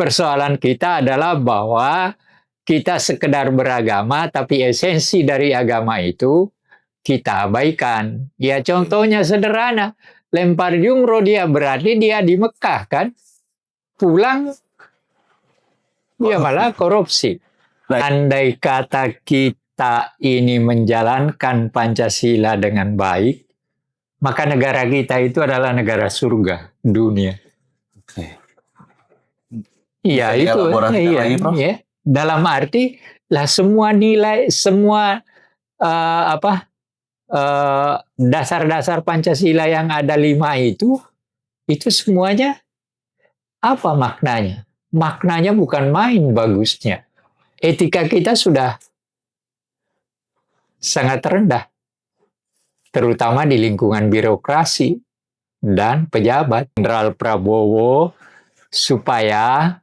persoalan kita adalah bahwa kita sekedar beragama, tapi esensi dari agama itu kita abaikan. Ya contohnya sederhana, lempar jumroh dia berarti dia di Mekah kan, pulang dia malah korupsi. Andai kata kita ini menjalankan Pancasila dengan baik, maka negara kita itu adalah negara surga dunia. Oke. Iya itu, iya. Dalam arti lah semua nilai, semua dasar-dasar Pancasila yang ada 5 itu semuanya apa maknanya? Maknanya bukan main bagusnya. Etika kita sudah sangat rendah, terutama di lingkungan birokrasi dan pejabat. Jenderal Prabowo supaya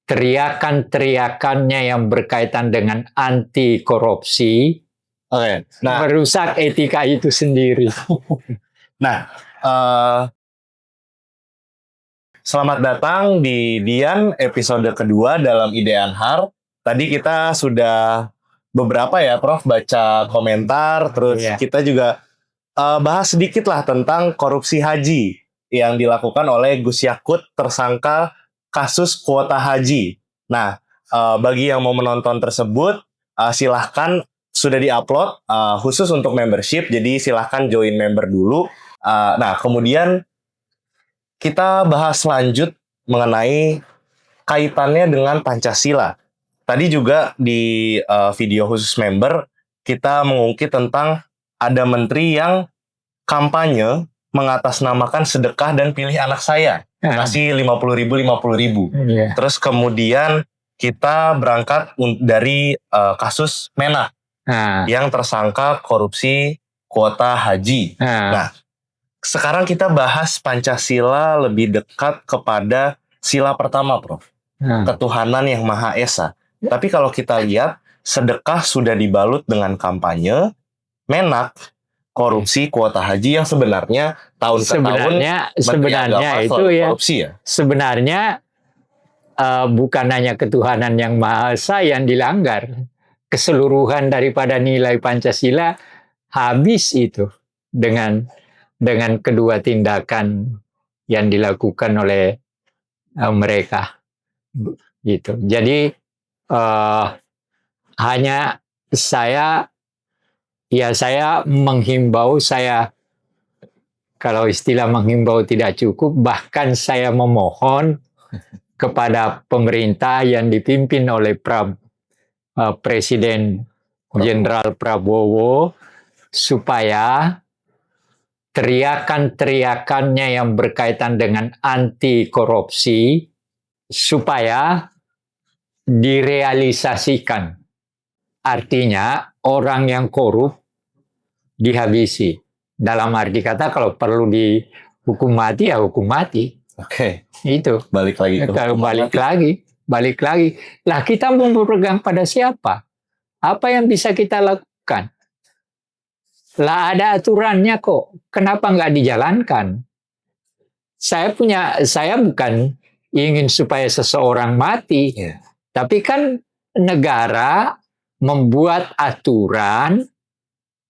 teriakan-teriakannya yang berkaitan dengan anti korupsi merusak etika itu sendiri. Nah, selamat datang di Dian episode kedua dalam Idean Har. Tadi kita sudah beberapa ya Prof baca komentar, terus kita juga bahas sedikit lah tentang korupsi haji yang dilakukan oleh Gus Yakut tersangka kasus kuota haji. Nah, bagi yang mau menonton tersebut, silahkan sudah di-upload khusus untuk membership, jadi silahkan join member dulu. Nah, kemudian kita bahas lanjut mengenai kaitannya dengan Pancasila. Tadi juga di video khusus member, kita mengungkit tentang ada menteri yang kampanye mengatasnamakan sedekah dan pilih anak saya. Kasih 50.000. Terus kemudian kita berangkat dari kasus Menak yang tersangka korupsi kuota haji. Nah, sekarang kita bahas Pancasila lebih dekat kepada sila pertama, Prof. Ketuhanan yang Maha Esa. Tapi kalau kita lihat, sedekah sudah dibalut dengan kampanye, Menak korupsi kuota haji yang sebenarnya tahun ke tahun sebenarnya itu ya korupsi ya. Sebenarnya bukan hanya ketuhanan yang Maha Esa yang dilanggar, keseluruhan daripada nilai Pancasila habis itu dengan kedua tindakan yang dilakukan oleh mereka gitu. Jadi hanya saya menghimbau, kalau istilah menghimbau tidak cukup, bahkan saya memohon kepada pemerintah yang dipimpin oleh Presiden Jenderal Prabowo supaya teriakan-teriakannya yang berkaitan dengan anti korupsi supaya direalisasikan. Artinya orang yang korup dihabisi. Dalam arti kata kalau perlu dihukum mati ya hukum mati. Oke. Itu. Balik lagi. Lah kita mau berpegang pada siapa? Apa yang bisa kita lakukan? Lah ada aturannya kok. Kenapa nggak dijalankan? Saya bukan ingin supaya seseorang mati. Tapi kan negara membuat aturan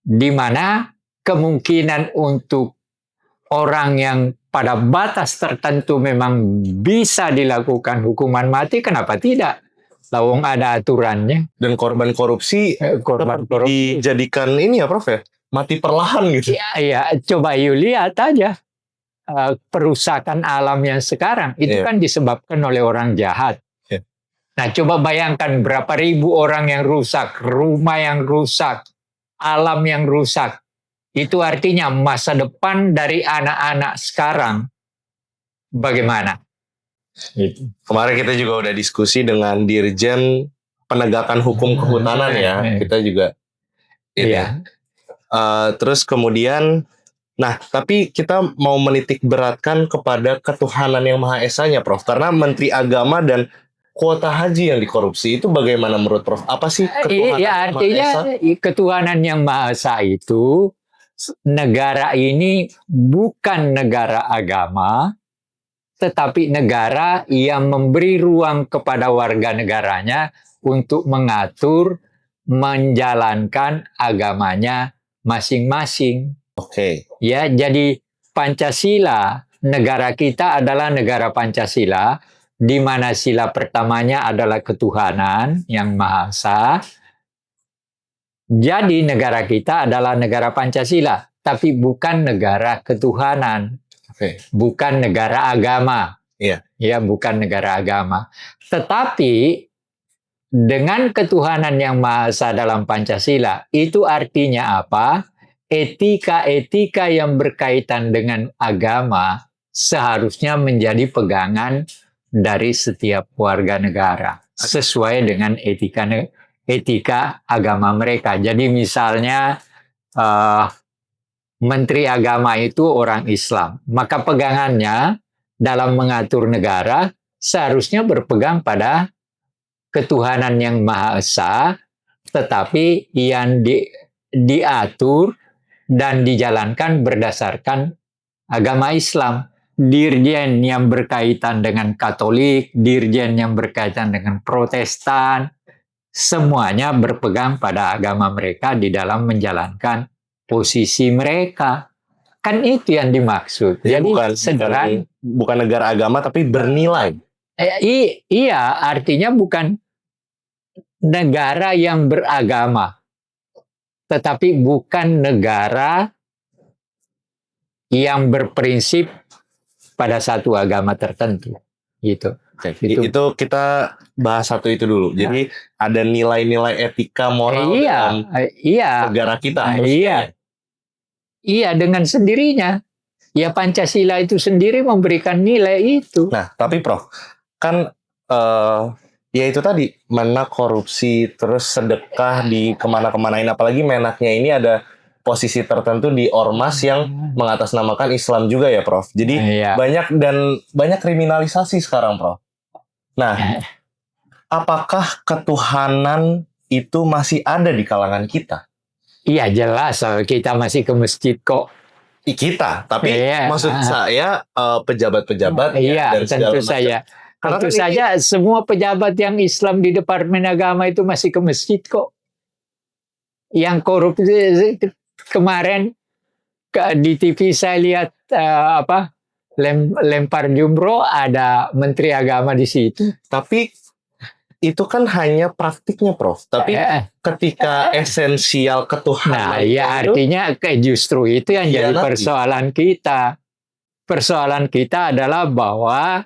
di mana kemungkinan untuk orang yang pada batas tertentu memang bisa dilakukan hukuman mati, kenapa tidak? Lawang ada aturannya. Dan korban korupsi dijadikan ini ya Prof ya, mati perlahan gitu. Iya, coba you lihat aja perusakan alam yang sekarang itu kan disebabkan oleh orang jahat. Nah, coba bayangkan berapa ribu orang yang rusak, rumah yang rusak, alam yang rusak. Itu artinya masa depan dari anak-anak sekarang bagaimana? Kemarin kita juga udah diskusi dengan Dirjen Penegakan Hukum Kehutanan ya. Kita juga terus kemudian tapi kita mau menitik beratkan kepada ketuhanan yang Maha Esanya, Prof. Karena Menteri Agama dan kuota haji yang dikorupsi itu bagaimana menurut Prof? Apa sih ketuhanan yang Maha Esa? Ketuhanan yang Maha Esa itu, negara ini bukan negara agama, tetapi negara yang memberi ruang kepada warga negaranya untuk mengatur, menjalankan agamanya masing-masing. Oke. Ya, jadi Pancasila, negara kita adalah negara Pancasila, di mana sila pertamanya adalah ketuhanan yang Maha Esa. Jadi negara kita adalah negara Pancasila, tapi bukan negara ketuhanan, Oke. bukan negara agama. Iya. Ya, bukan negara agama. Tetapi dengan ketuhanan yang Maha Esa dalam Pancasila, itu artinya apa? Etika-etika yang berkaitan dengan agama seharusnya menjadi pegangan dari setiap warga negara sesuai dengan etika agama mereka. Jadi misalnya Menteri Agama itu orang Islam, maka pegangannya dalam mengatur negara seharusnya berpegang pada ketuhanan yang Maha Esa, tetapi yang diatur dan dijalankan berdasarkan agama Islam. Dirjen yang berkaitan dengan Katolik, dirjen yang berkaitan dengan Protestan, semuanya berpegang pada agama mereka di dalam menjalankan posisi mereka. Kan itu yang dimaksud. Jadi bukan negara agama tapi bernilai. Iya, artinya bukan negara yang beragama, tetapi bukan negara yang berprinsip pada satu agama tertentu. Gitu. Oke, itu kita bahas satu itu dulu. Jadi ada nilai-nilai etika moral dalam negara kita. Iya, dengan sendirinya. Ya Pancasila itu sendiri memberikan nilai itu. Nah, tapi Prof, kan ya itu tadi, Menak korupsi, terus sedekah di kemana-kemanain. Apalagi Menaknya ini ada posisi tertentu di ormas yang mengatasnamakan Islam juga ya, Prof. Jadi banyak kriminalisasi sekarang, Prof. Nah, apakah ketuhanan itu masih ada di kalangan kita? Iya, jelas. Kita masih ke masjid kok. Kita, tapi maksud saya pejabat-pejabat dan tentu saja. Tentu saja semua pejabat yang Islam di Departemen Agama itu masih ke masjid kok. Yang korupsi kemarin di TV saya lihat lempar jumroh, ada Menteri Agama di situ. Tapi itu kan hanya praktiknya, Prof. Tapi ketika esensial ketuhanan. Nah, ya artinya justru itu yang jadi persoalan kita. Persoalan kita adalah bahwa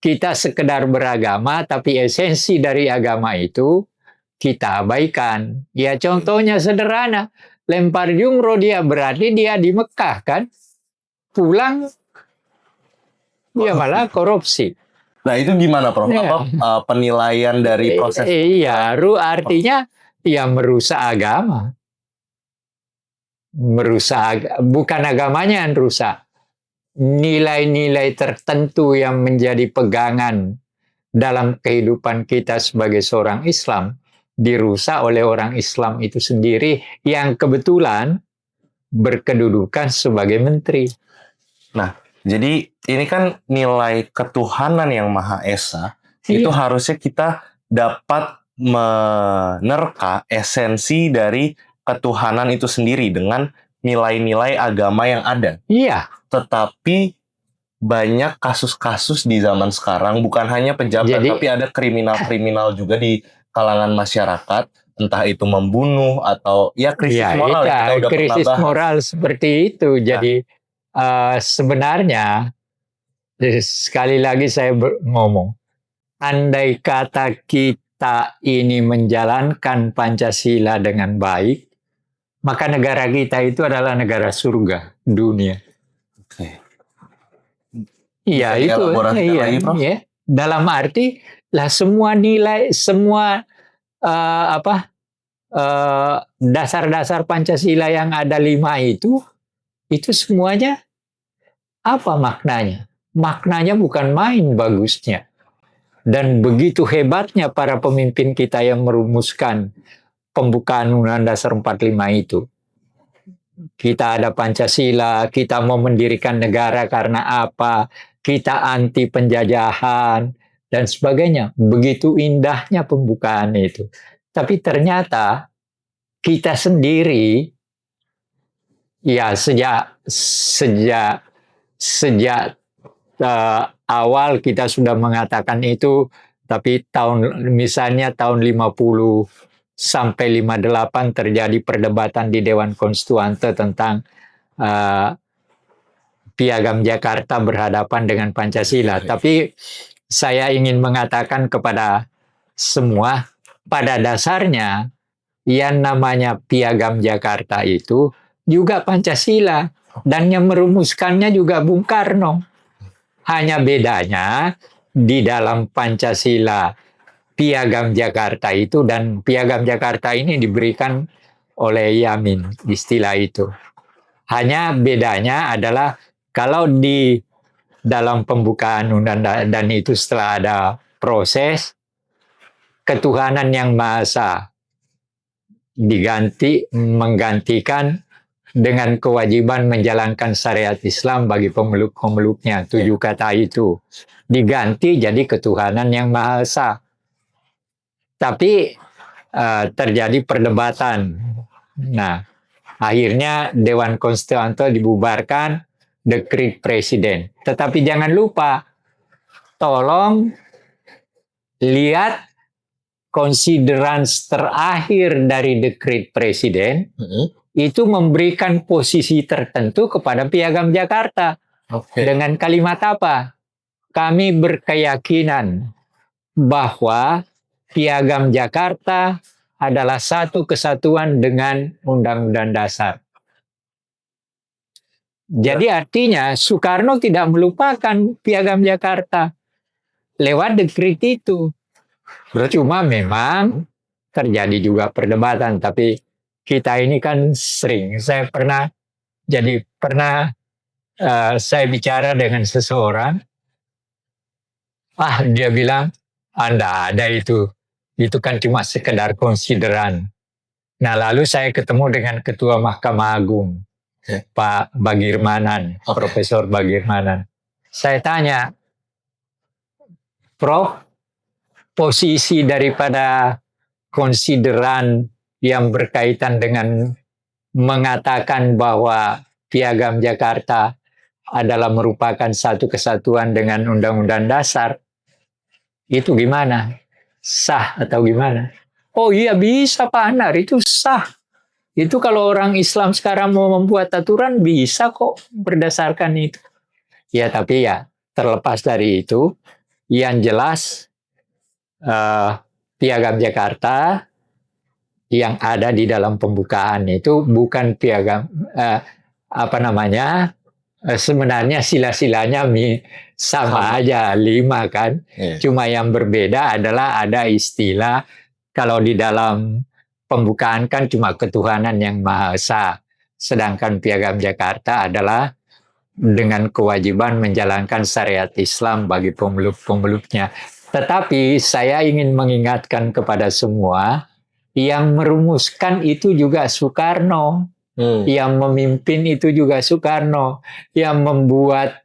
kita sekedar beragama, tapi esensi dari agama itu kita abaikan. Ya contohnya sederhana, lempar jumroh dia berarti dia di Mekah kan, pulang dia malah korupsi. Nah itu gimana, Prof? Apa penilaian dari proses? Iya, artinya ya merusak agama. Bukan agamanya yang rusak. Nilai-nilai tertentu yang menjadi pegangan dalam kehidupan kita sebagai seorang Islam dirusak oleh orang Islam itu sendiri yang kebetulan berkedudukan sebagai menteri. Nah, jadi ini kan nilai ketuhanan yang Maha Esa, itu harusnya kita dapat menerka esensi dari ketuhanan itu sendiri dengan nilai-nilai agama yang ada. Iya. Tetapi banyak kasus-kasus di zaman sekarang, bukan hanya pejabat, tapi ada kriminal-kriminal juga di kalangan masyarakat, entah itu membunuh atau krisis moral. Kita udah krisis pernah bahas. Moral seperti itu. Jadi sebenarnya sekali lagi saya ngomong, andai kata kita ini menjalankan Pancasila dengan baik, maka negara kita itu adalah negara surga dunia. Iya itu. Iya. Dalam arti lah semua nilai, semua dasar-dasar Pancasila yang ada 5 itu semuanya apa maknanya? Maknanya bukan main bagusnya. Dan begitu hebatnya para pemimpin kita yang merumuskan pembukaan Undang-Undang Dasar 45 itu. Kita ada Pancasila, kita mau mendirikan negara karena apa? kita anti penjajahan dan sebagainya. Begitu indahnya pembukaan itu. Tapi ternyata kita sendiri ya sejak awal kita sudah mengatakan itu, tapi misalnya tahun 50 sampai 58 terjadi perdebatan di Dewan Konstituante tentang Piagam Jakarta berhadapan dengan Pancasila. Tapi saya ingin mengatakan kepada semua, pada dasarnya yang namanya Piagam Jakarta itu juga Pancasila, dan yang merumuskannya juga Bung Karno. Hanya bedanya di dalam Pancasila Piagam Jakarta itu, dan Piagam Jakarta ini diberikan oleh Yamin, istilah itu. Hanya bedanya adalah kalau di dalam pembukaan undang-undang dan itu setelah ada proses, ketuhanan yang Maha Esa menggantikan dengan kewajiban menjalankan syariat Islam bagi pemeluk-pemeluknya. 7 kata itu diganti jadi ketuhanan yang Maha Esa. Tapi terjadi perdebatan. Nah, akhirnya Dewan Konstituante dibubarkan, dekret presiden. Tetapi jangan lupa, tolong lihat konsideran terakhir dari dekret presiden, itu memberikan posisi tertentu kepada Piagam Jakarta. Dengan kalimat apa? Kami berkeyakinan bahwa Piagam Jakarta adalah satu kesatuan dengan Undang-Undang Dasar. Jadi artinya Soekarno tidak melupakan Piagam Jakarta lewat dekret itu. Cuma memang terjadi juga perdebatan, tapi kita ini kan sering. Saya pernah saya bicara dengan seseorang, dia bilang, Anda ada itu kan cuma sekedar konsideran. Nah, lalu saya ketemu dengan Ketua Mahkamah Agung, Pak Bagirmanan, Profesor Bagirmanan. Saya tanya, Prof, posisi daripada konsideran yang berkaitan dengan mengatakan bahwa Piagam Jakarta adalah merupakan satu kesatuan dengan Undang-Undang Dasar, itu gimana? Sah atau gimana? Oh iya, bisa Pak Anar, itu sah. Itu kalau orang Islam sekarang mau membuat aturan bisa kok berdasarkan itu. Ya, tapi ya terlepas dari itu, yang jelas Piagam Jakarta yang ada di dalam pembukaan itu bukan piagam sebenarnya sila-silanya sama aja 5 kan. Cuma yang berbeda adalah ada istilah, kalau di dalam pembukaan kan cuma ketuhanan yang Maha Esa, sedangkan Piagam Jakarta adalah dengan kewajiban menjalankan syariat Islam bagi pemeluk-pemeluknya. Tetapi saya ingin mengingatkan kepada semua, yang merumuskan itu juga Soekarno, yang memimpin itu juga Soekarno, yang membuat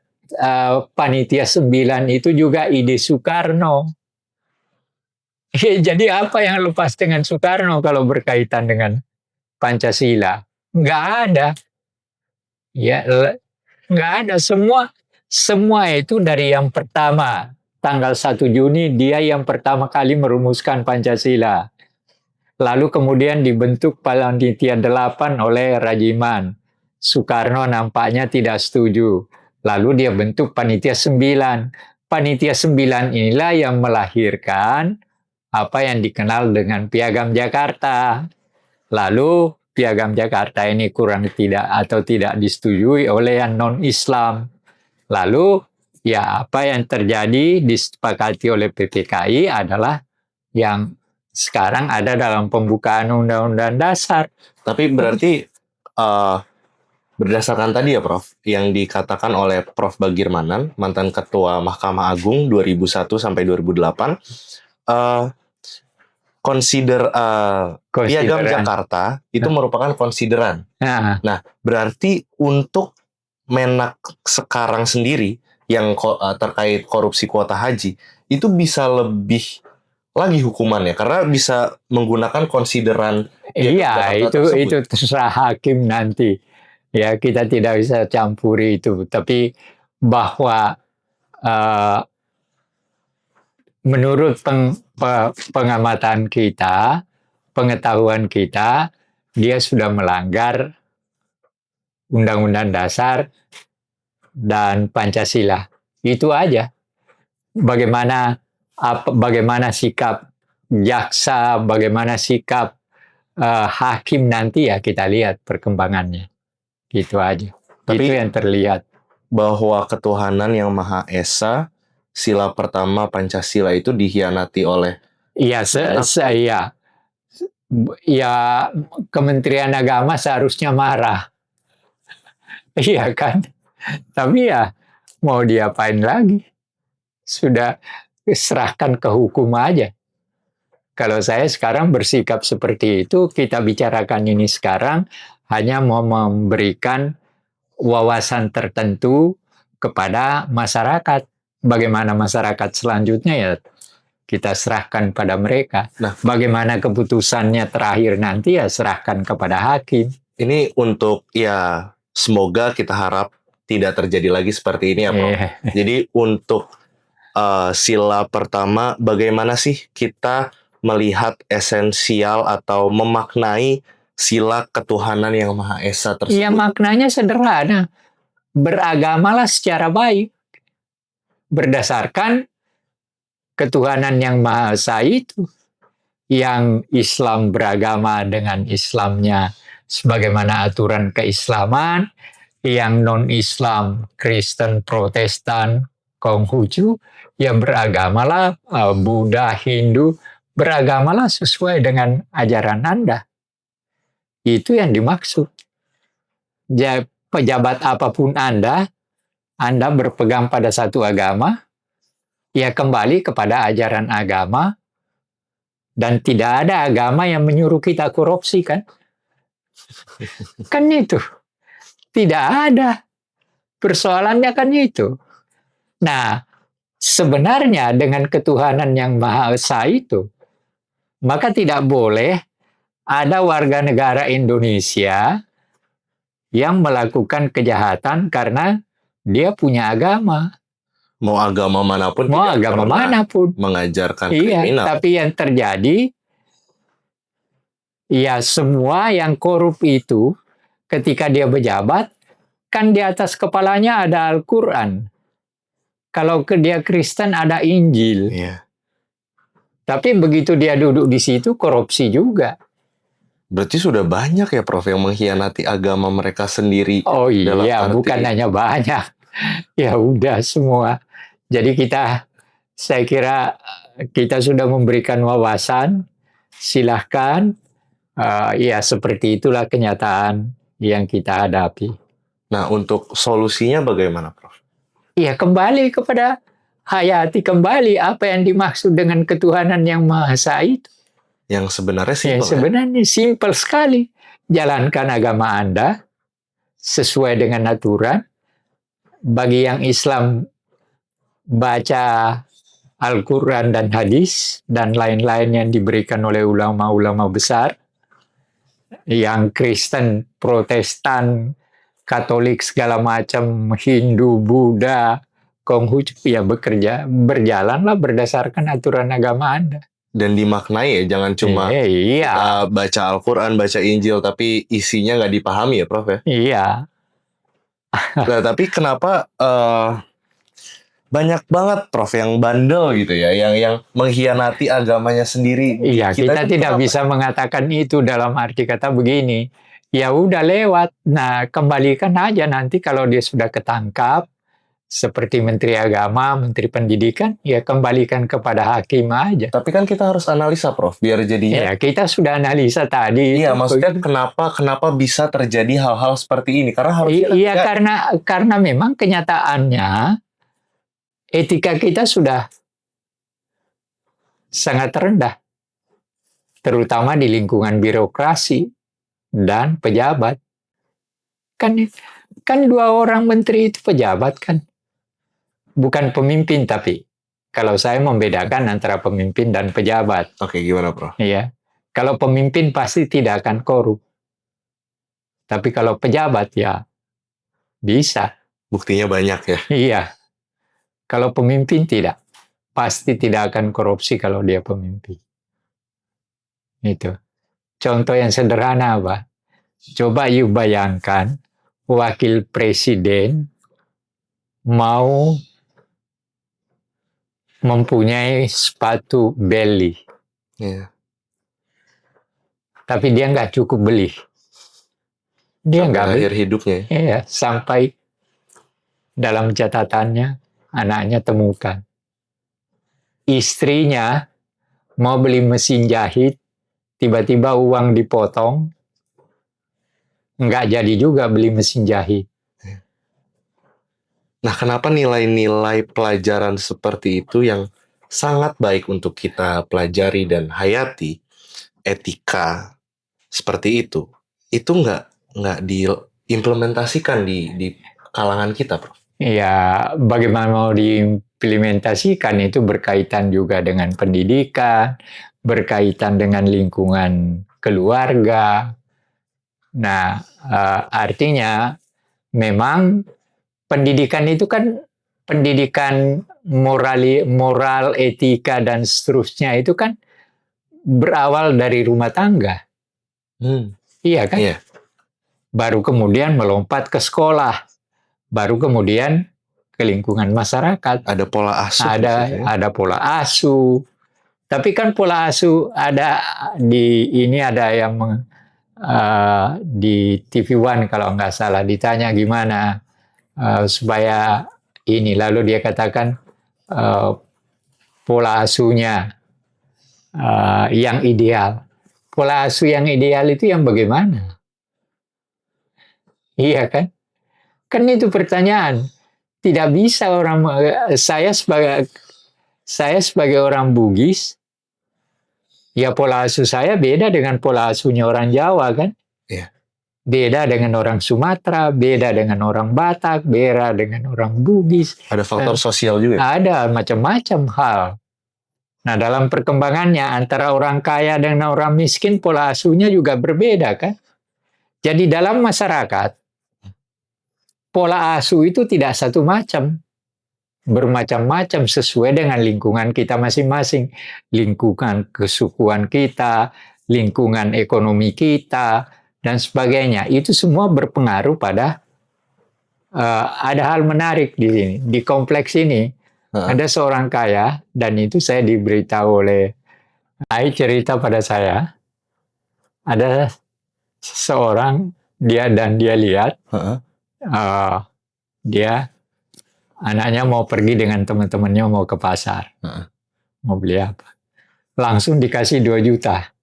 Panitia 9 itu juga ide Soekarno. Jadi apa yang lepas dengan Soekarno kalau berkaitan dengan Pancasila? Nggak ada. Ya, nggak ada. Semua itu dari yang pertama, tanggal 1 Juni dia yang pertama kali merumuskan Pancasila. Lalu kemudian dibentuk Panitia 8 oleh Rajiman. Soekarno nampaknya tidak setuju. Lalu dia bentuk Panitia 9. Panitia 9 inilah yang melahirkan apa yang dikenal dengan Piagam Jakarta. Lalu Piagam Jakarta ini tidak disetujui oleh yang non-Islam. Lalu ya apa yang terjadi disepakati oleh PPKI adalah yang sekarang ada dalam pembukaan Undang-Undang Dasar. Tapi berarti berdasarkan tadi ya Prof, yang dikatakan oleh Prof Bagirmanan, mantan Ketua Mahkamah Agung 2001 sampai 2008, Piagam Jakarta itu merupakan konsideran. Nah, berarti untuk Menak sekarang sendiri yang terkait korupsi kuota haji itu bisa lebih lagi hukumannya karena bisa menggunakan konsideran Iya, Jakarta itu tersebut. terserah hakim nanti. Ya, kita tidak bisa campuri itu. Tapi bahwa eh, menurut pengamatan kita, pengetahuan kita, dia sudah melanggar Undang-Undang Dasar dan Pancasila. Itu aja. Bagaimana sikap jaksa, bagaimana sikap hakim nanti ya kita lihat perkembangannya. Gitu aja. Tapi itu yang terlihat. Bahwa ketuhanan yang Maha Esa, sila pertama Pancasila itu dikhianati oleh Iya, iya. Ya, Kementerian Agama seharusnya marah. Iya kan? Tapi ya mau diapain lagi? Sudah serahkan ke hukum aja. Kalau saya sekarang bersikap seperti itu, kita bicarakan ini sekarang hanya mau memberikan wawasan tertentu kepada masyarakat. Bagaimana masyarakat selanjutnya ya kita serahkan pada mereka. Nah, bagaimana keputusannya terakhir nanti ya serahkan kepada hakim. Ini untuk ya semoga kita harap tidak terjadi lagi seperti ini ya, Prof. Jadi untuk sila pertama, bagaimana sih kita melihat esensial atau memaknai sila ketuhanan yang Maha Esa tersebut? Ya, maknanya sederhana. Beragamalah secara baik. Berdasarkan ketuhanan yang Maha Esa itu. Yang Islam beragama dengan Islamnya sebagaimana aturan keislaman. Yang non-Islam, Kristen, Protestan, Konghucu, ya beragamalah Buddha, Hindu, beragamalah sesuai dengan ajaran Anda. Itu yang dimaksud. Pejabat apapun Anda berpegang pada satu agama, ya kembali kepada ajaran agama, dan tidak ada agama yang menyuruh kita korupsi, kan? Kan itu. Tidak ada. Persoalannya kan itu. Nah, sebenarnya dengan ketuhanan yang Maha Esa itu, maka tidak boleh ada warga negara Indonesia yang melakukan kejahatan karena dia punya agama. Mau agama manapun, mengajarkan kriminal. Tapi yang terjadi, ya semua yang korup itu, ketika dia berjabat, kan di atas kepalanya ada Al-Quran. Kalau dia Kristen ada Injil. Iya. Tapi begitu dia duduk di situ, korupsi juga. Berarti sudah banyak ya, Prof, yang mengkhianati agama mereka sendiri. Oh iya, bukan hanya banyak. Ya udah semua. Jadi saya kira kita sudah memberikan wawasan. Silahkan. Ya seperti itulah kenyataan yang kita hadapi. Nah, untuk solusinya bagaimana, Prof? Ya kembali kepada hayati kembali apa yang dimaksud dengan ketuhanan yang Maha Esa itu. Yang sebenarnya simpel. Sebenarnya simpel sekali. Jalankan agama Anda sesuai dengan aturan. Bagi yang Islam, baca Al-Quran dan hadis dan lain-lain yang diberikan oleh ulama-ulama besar. Yang Kristen, Protestan, Katolik segala macam, Hindu, Buddha, Konghucu, ya berjalanlah berdasarkan aturan agama Anda. Dan dimaknai ya, jangan cuma baca Al-Quran, baca Injil, tapi isinya nggak dipahami ya, Prof ya? Iya. Nah, tapi kenapa banyak banget, Prof, yang bandel gitu ya, yang mengkhianati agamanya sendiri? Iya, kita tidak bisa mengatakan itu dalam arti kata begini. Ya udah lewat. Nah, kembalikan aja nanti kalau dia sudah ketangkap, seperti Menteri Agama, Menteri Pendidikan, ya kembalikan kepada hakim aja. Tapi kan kita harus analisa, Prof, biar jadinya. Ya, kita sudah analisa tadi. Iya, maksudnya kenapa bisa terjadi hal-hal seperti ini? Karena harusnya. Iya, karena memang kenyataannya etika kita sudah sangat rendah, terutama di lingkungan birokrasi dan pejabat. Kan 2 orang menteri itu pejabat kan. bukan pemimpin tapi kalau saya membedakan antara pemimpin dan pejabat. Oke, gimana, Prof? Iya. Kalau pemimpin pasti tidak akan korup. Tapi kalau pejabat ya bisa. Buktinya banyak ya. Iya. Kalau pemimpin tidak. Pasti tidak akan korupsi kalau dia pemimpin. Itu. Contoh yang sederhana apa? Coba you bayangkan wakil presiden mau mempunyai sepatu Belly. Iya. Tapi dia nggak cukup beli. Dia nggak beli. Akhir hidupnya. Iya, sampai dalam catatannya anaknya temukan. Istrinya mau beli mesin jahit, tiba-tiba uang dipotong, nggak jadi juga beli mesin jahit. Nah, kenapa nilai-nilai pelajaran seperti itu yang sangat baik untuk kita pelajari dan hayati, etika seperti itu nggak diimplementasikan di kalangan kita, Prof? Ya, bagaimana mau diimplementasikan itu berkaitan juga dengan pendidikan, berkaitan dengan lingkungan keluarga. Nah, artinya memang pendidikan itu kan pendidikan moral, etika, dan seterusnya itu kan berawal dari rumah tangga. Iya kan? Iya. Baru kemudian melompat ke sekolah. Baru kemudian ke lingkungan masyarakat. Ada pola asuh. Ada pola asuh. Tapi kan pola asuh ada ada yang di TV One kalau nggak salah ditanya gimana supaya ini, lalu dia katakan pola asuhnya yang ideal. Pola asuh yang ideal itu yang bagaimana? Iya kan? Kan itu pertanyaan. Tidak bisa saya sebagai orang Bugis, ya pola asuh saya beda dengan pola asuhnya orang Jawa kan? Iya. Beda dengan orang Sumatera, beda dengan orang Batak, beda dengan orang Bugis. Ada faktor sosial juga. Ada macam-macam hal. Nah, dalam perkembangannya antara orang kaya dan orang miskin pola asuhnya juga berbeda kan? Jadi dalam masyarakat pola asuh itu tidak satu macam. Bermacam-macam sesuai dengan lingkungan kita masing-masing. Lingkungan kesukuan kita, lingkungan ekonomi kita, dan sebagainya. Itu semua berpengaruh pada ada hal menarik di sini. Di kompleks ini ada seorang kaya, dan itu saya diberitahu oleh Ai cerita pada saya. Ada seseorang dia lihat dia anaknya mau pergi dengan teman-temannya mau ke pasar. Mau beli apa? Langsung dikasih 2 juta.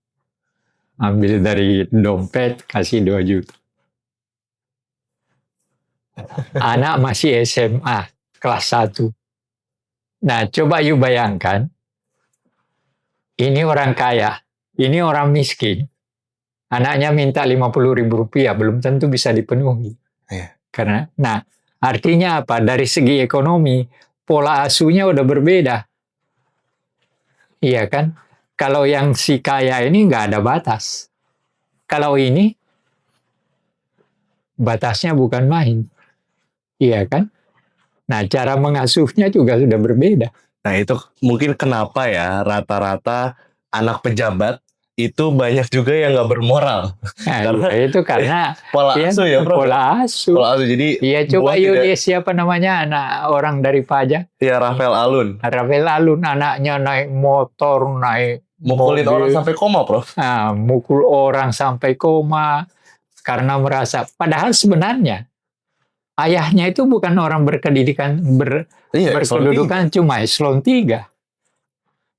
Ambil dari dompet, kasih 2 juta. Anak masih SMA, kelas 1. Nah, coba you bayangkan, ini orang kaya, ini orang miskin. Anaknya minta Rp50.000, belum tentu bisa dipenuhi. Karena, nah, artinya apa? Dari segi ekonomi, pola asuhnya udah berbeda. Iya kan? Kalau yang si kaya ini nggak ada batas. Kalau ini, batasnya bukan main. Iya kan? Nah, cara mengasuhnya juga sudah berbeda. Nah, itu mungkin kenapa ya rata-rata anak pejabat itu banyak juga yang nggak bermoral. Nah, karena pola asuh ya, Bro. Pola asuh. Jadi iya, coba dia siapa namanya anak orang dari pajak? Ya, Rafael Alun. Rafael Alun anaknya naik motor, naik mukulin mobil. Orang sampai koma, Prof. Nah, mukul orang sampai koma karena merasa padahal sebenarnya ayahnya itu bukan orang berpendidikan berkedudukan cuma eselon 3.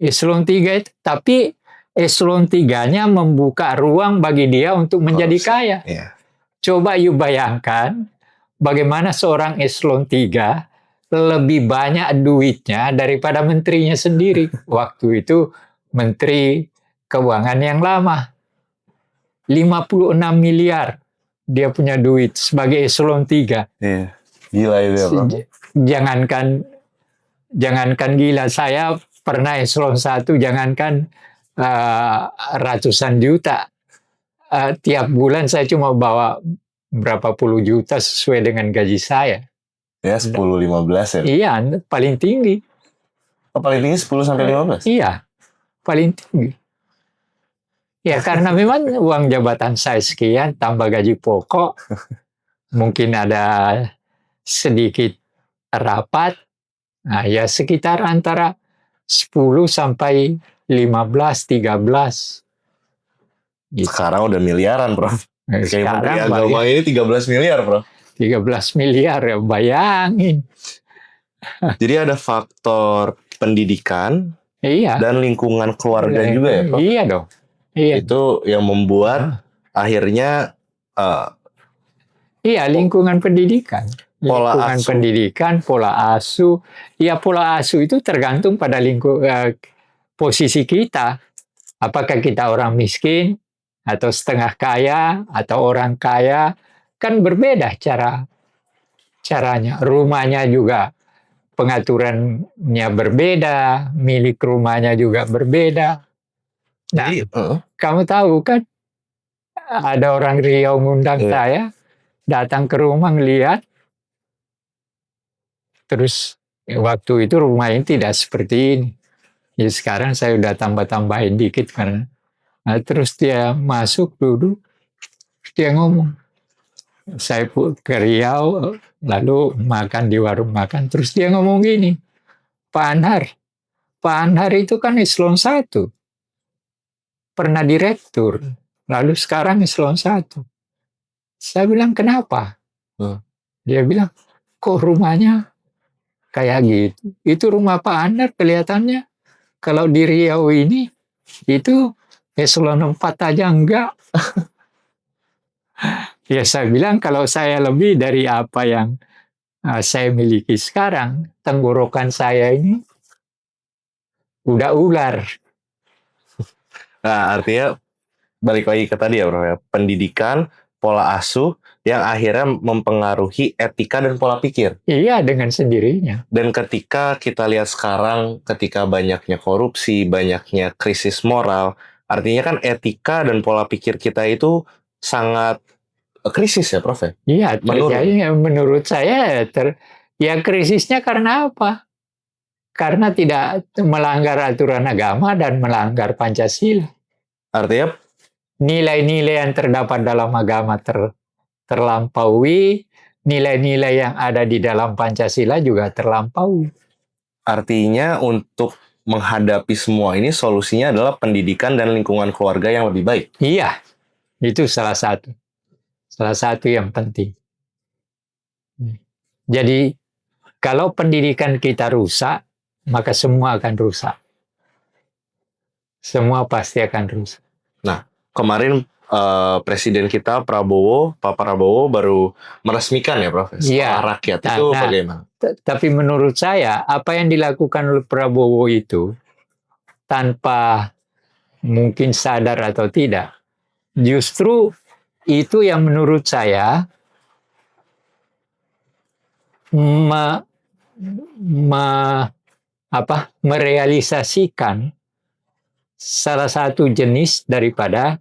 Eselon 3 itu, tapi eselon 3-nya membuka ruang bagi dia untuk menjadi kaya. Coba you bayangkan bagaimana seorang eselon 3 lebih banyak duitnya daripada menterinya sendiri. Waktu itu menteri keuangan yang lama. 56 miliar dia punya duit sebagai eselon 3. Gila itu ya, Bro. Jangankan jangankan gila, saya pernah eselon 1, jangankan ratusan juta. Tiap bulan saya cuma bawa berapa puluh juta sesuai dengan gaji saya. Ya 10-15 ya? Iya, paling tinggi. Paling tinggi 10-15? Iya, paling tinggi. Ya karena memang uang jabatan saya sekian, tambah gaji pokok, mungkin ada sedikit rapat, nah ya sekitar antara 10 sampai 15, 13. Gitu. Sekarang udah miliaran, Prof. Kayak Menteri Agama ini 13 miliar, Prof. 13 miliar, ya bayangin. Jadi ada faktor pendidikan dan lingkungan keluarga juga ya, Prof? Iya dong. Iya. Itu yang membuat akhirnya lingkungan pendidikan. Lingkungan pendidikan, pola asuh. Ya pola asuh itu tergantung pada posisi kita. Apakah kita orang miskin, atau setengah kaya, atau orang kaya, kan berbeda caranya. Rumahnya juga pengaturannya berbeda, milik rumahnya juga berbeda. Nah, kamu tahu kan, ada orang Riau ngundang saya, datang ke rumah ngelihat, terus waktu itu rumah ini tidak seperti ini. Jadi sekarang saya udah tambah-tambahin dikit karena. Nah, terus dia masuk duduk, dia ngomong, saya ke Riau, lalu makan di warung makan, terus dia ngomong gini, Pak Anhar itu kan eselon 1, pernah direktur, lalu sekarang eselon 1. Saya bilang, kenapa? Dia bilang, kok rumahnya kayak gitu? Itu rumah Pak Anhar kelihatannya, kalau di Riau ini, itu eselon 4 aja enggak. Ya saya bilang, kalau saya lebih dari apa yang saya miliki sekarang, tenggorokan saya ini udah ular. Nah, artinya balik lagi ke tadi ya, Bro, ya. Pendidikan, pola asuh yang akhirnya mempengaruhi etika dan pola pikir. Iya, dengan sendirinya. Dan ketika kita lihat sekarang, ketika banyaknya korupsi, banyaknya krisis moral, artinya kan etika dan pola pikir kita itu sangat krisis ya, Prof? Iya, menurut saya ya krisisnya karena apa? Karena tidak melanggar aturan agama dan melanggar Pancasila. Artinya nilai-nilai yang terdapat dalam agama terlampaui, nilai-nilai yang ada di dalam Pancasila juga terlampaui. Artinya untuk menghadapi semua ini solusinya adalah pendidikan dan lingkungan keluarga yang lebih baik. Iya, itu salah satu yang penting. Jadi kalau pendidikan kita rusak, maka semua akan rusak. Semua pasti akan rusak. Nah, kemarin Presiden kita Pak Prabowo baru meresmikan ya, Prof, sekolah rakyat. Itu bagaimana? Tapi menurut saya, apa yang dilakukan oleh Prabowo itu, tanpa mungkin sadar atau tidak, justru itu yang menurut saya merealisasikan salah satu jenis daripada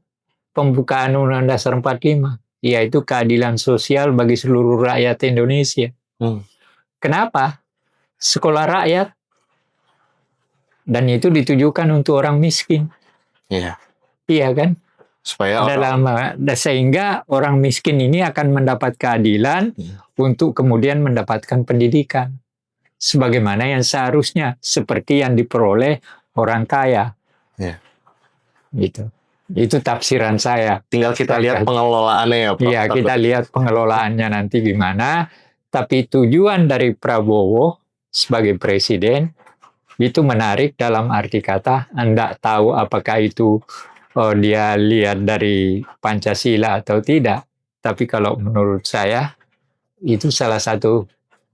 pembukaan Undang-Undang Dasar 45, yaitu keadilan sosial bagi seluruh rakyat Indonesia. Kenapa? Sekolah rakyat, dan itu ditujukan untuk orang miskin. Iya kan? Sehingga orang miskin ini akan mendapat keadilan untuk kemudian mendapatkan pendidikan sebagaimana yang seharusnya, seperti yang diperoleh orang kaya. Gitu. Itu tafsiran saya. Tinggal kita lihat pengelolaannya ya, Pak. Iya, kita lihat pengelolaannya nanti gimana. Tapi tujuan dari Prabowo sebagai presiden itu menarik dalam arti kata, Anda tahu apakah itu dia lihat dari Pancasila atau tidak. Tapi kalau menurut saya, itu salah satu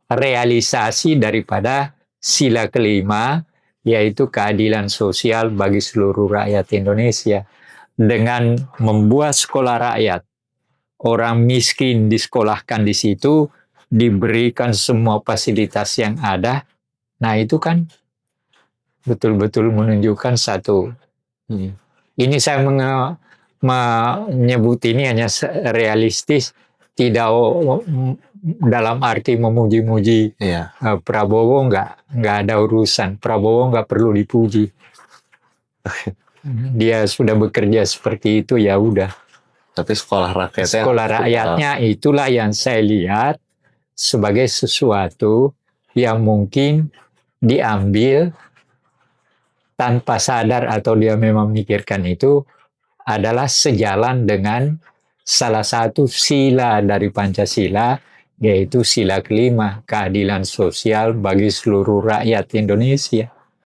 realisasi daripada sila kelima, yaitu keadilan sosial bagi seluruh rakyat Indonesia. Dengan membuat sekolah rakyat, orang miskin disekolahkan di situ, diberikan semua fasilitas yang ada, Nah itu kan betul-betul menunjukkan satu. Ini saya menyebut ini hanya realistis, tidak dalam arti memuji-muji Prabowo, nggak ada urusan. Prabowo nggak perlu dipuji. Dia sudah bekerja seperti itu, ya udah. Tapi sekolah rakyatnya itulah yang saya lihat sebagai sesuatu yang mungkin diambil tanpa sadar atau dia memang memikirkan itu adalah sejalan dengan salah satu sila dari Pancasila, yaitu sila kelima, keadilan sosial bagi seluruh rakyat Indonesia.